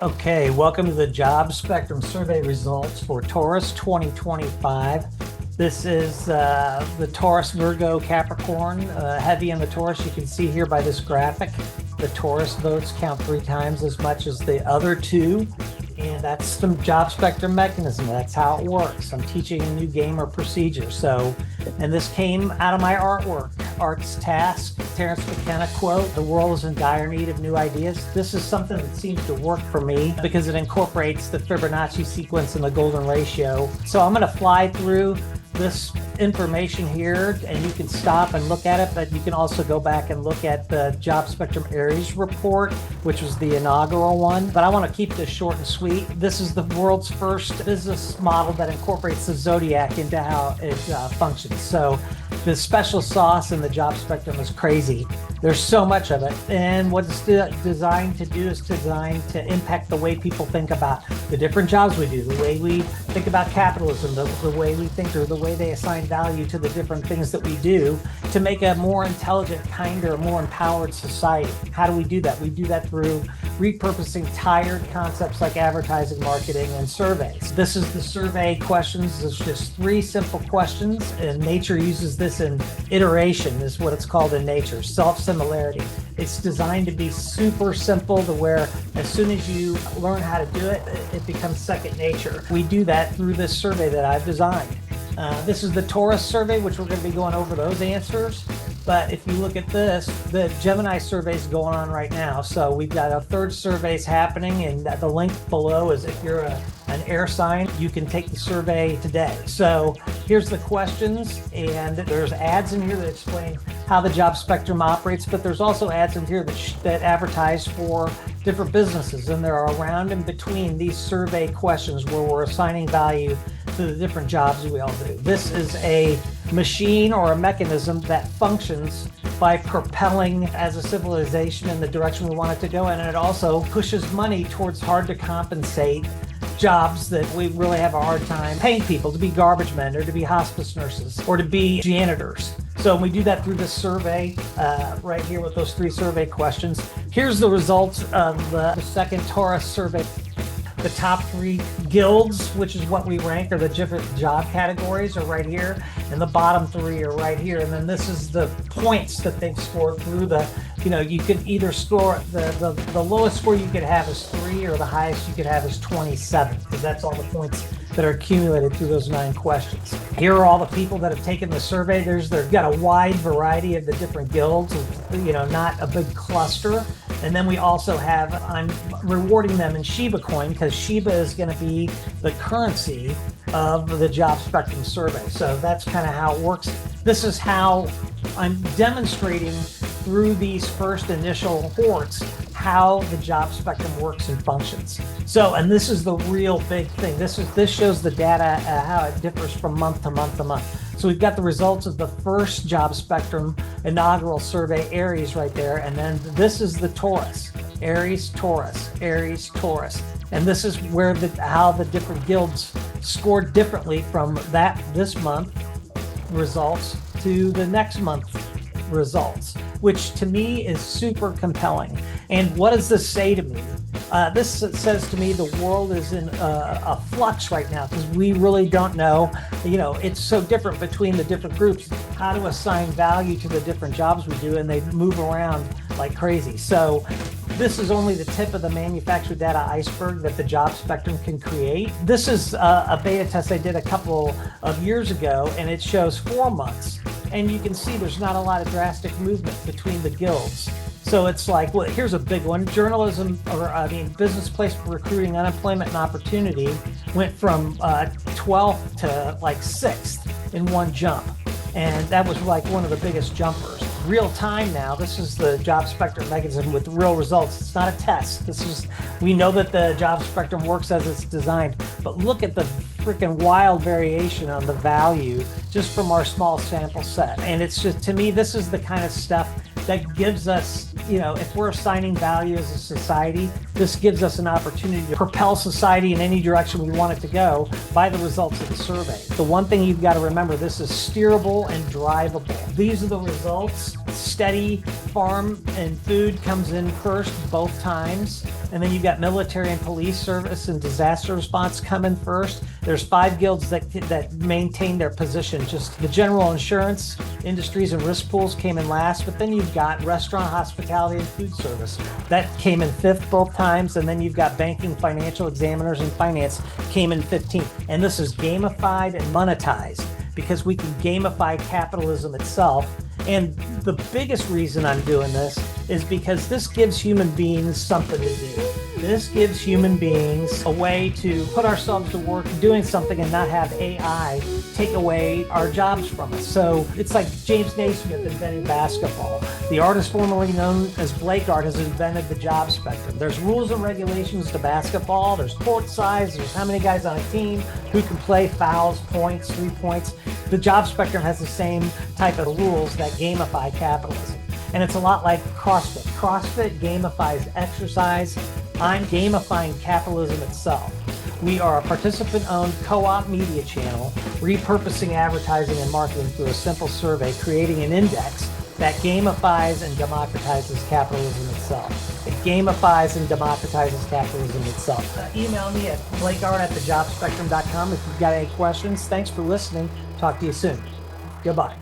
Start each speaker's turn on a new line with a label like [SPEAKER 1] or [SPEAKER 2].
[SPEAKER 1] Okay, welcome to the Job Spectrum survey results for Taurus 2025. This is the Taurus, Virgo, Capricorn, heavy in the Taurus. You can see here by this graphic, the Taurus votes count 3 times as much as the other two. And that's the job spectrum mechanism. That's how it works. I'm teaching a new game or procedure. And this came out of my artwork. Art's Task, Terence McKenna quote, "The world is in dire need of new ideas." This is something that seems to work for me because it incorporates the Fibonacci sequence and the golden ratio. So I'm going to fly through this information here and you can stop and look at it, but you can also go back and look at the Job Spectrum Aries report, which was the inaugural one. But I want to keep this short and sweet. This is the world's first business model that incorporates the zodiac into how it functions. So the special sauce in the Job Spectrum is crazy. There's so much of it. And what it's designed to do is designed to impact the way people think about the different jobs we do, the way we think about capitalism, the way we think, or the way they assign value to the different things that we do to make a more intelligent, kinder, more empowered society. How do we do that? We do that through repurposing tired concepts like advertising, marketing, and surveys. This is the survey questions. It's just 3 simple questions, and nature uses this in iteration, is what it's called in nature, self-similarity. It's designed to be super simple to where as soon as you learn how to do it, it becomes second nature. We do that through this survey that I've designed. This is the Taurus survey, which we're going to be going over those answers. But if you look at this, the Gemini survey is going on right now. So we've got a 3rd surveys happening, and the link below is if you're an air sign, you can take the survey today. So here's the questions, and there's ads in here that explain how the job spectrum operates, but there's also ads in here that advertise for different businesses, and they're around in between these survey questions where we're assigning value to the different jobs we all do. This is a machine or a mechanism that functions by propelling as a civilization in the direction we want it to go, and it also pushes money towards hard to compensate jobs that we really have a hard time paying people to be garbage men or to be hospice nurses or to be janitors. So we do that through this survey right here with those 3 survey questions. Here's the results of the second Taurus survey. The top 3 guilds, which is what we rank, or the different job categories, are right here, and the bottom 3 are right here. And then this is the points that they've scored through you could either score, the lowest score you could have is 3, or the highest you could have is 27, because that's all the points that are accumulated through those 9 questions. Here are all the people that have taken the survey. They've got a wide variety of the different guilds, not a big cluster. And then we also have, I'm rewarding them in Shiba coin, because Shiba is going to be the currency of the Job Spectrum survey. So that's kind of how it works. This is how I'm demonstrating through these first initial reports how the job spectrum works and functions. So, and this is the real big thing. This shows the data, how it differs from month to month to month. So we've got the results of the first job spectrum inaugural survey, Aries, right there. And then this is the Taurus, Aries, Taurus, Aries, Taurus. And this is where how the different guilds scored differently from this month results to the next month results, which to me is super compelling. And what does this say to me? This says to me the world is in a flux right now, because we really don't know, it's so different between the different groups, how to assign value to the different jobs we do, and they move around like crazy. So this is only the tip of the manufactured data iceberg that the job spectrum can create. This is a beta test I did a couple of years ago, and it shows 4 months. And you can see there's not a lot of drastic movement between the guilds. So it's like, well, here's a big one. Business placement, recruiting, unemployment, and opportunity went from 12th to like 6th in one jump. And that was like one of the biggest jumpers. Real time now, this is the job spectrum mechanism with real results. It's not a test. We know that the job spectrum works as it's designed, but look at the freaking wild variation on the value just from our small sample set. And it's just, to me, this is the kind of stuff that gives us, if we're assigning value as a society, this gives us an opportunity to propel society in any direction we want it to go by the results of the survey. The one thing you've got to remember, this is steerable and drivable. These are the results. Steady farm and food comes in first both times. And then you've got military and police service and disaster response coming first. There's 5 guilds that maintain their position. Just the general insurance, industries, and risk pools came in last, but then you've got restaurant, hospitality, and food service. That came in 5th both times, and then you've got banking, financial, examiners, and finance came in 15th. And this is gamified and monetized because we can gamify capitalism itself. And the biggest reason I'm doing this is because this gives human beings something to do. This gives human beings a way to put ourselves to work doing something and not have AI take away our jobs from us. So it's like James Naismith inventing basketball. The artist formerly known as Blake Art has invented the job spectrum. There's rules and regulations to basketball. There's court size. There's how many guys on a team, who can play, fouls, points, 3 points. The job spectrum has the same type of rules that gamify capitalism. And it's a lot like CrossFit. CrossFit gamifies exercise. I'm gamifying capitalism itself. We are a participant-owned co-op media channel, repurposing advertising and marketing through a simple survey, creating an index that gamifies and democratizes capitalism itself. It gamifies and democratizes capitalism itself. Email me at blakeart@theJobSpectrum.com if you've got any questions. Thanks for listening. Talk to you soon. Goodbye.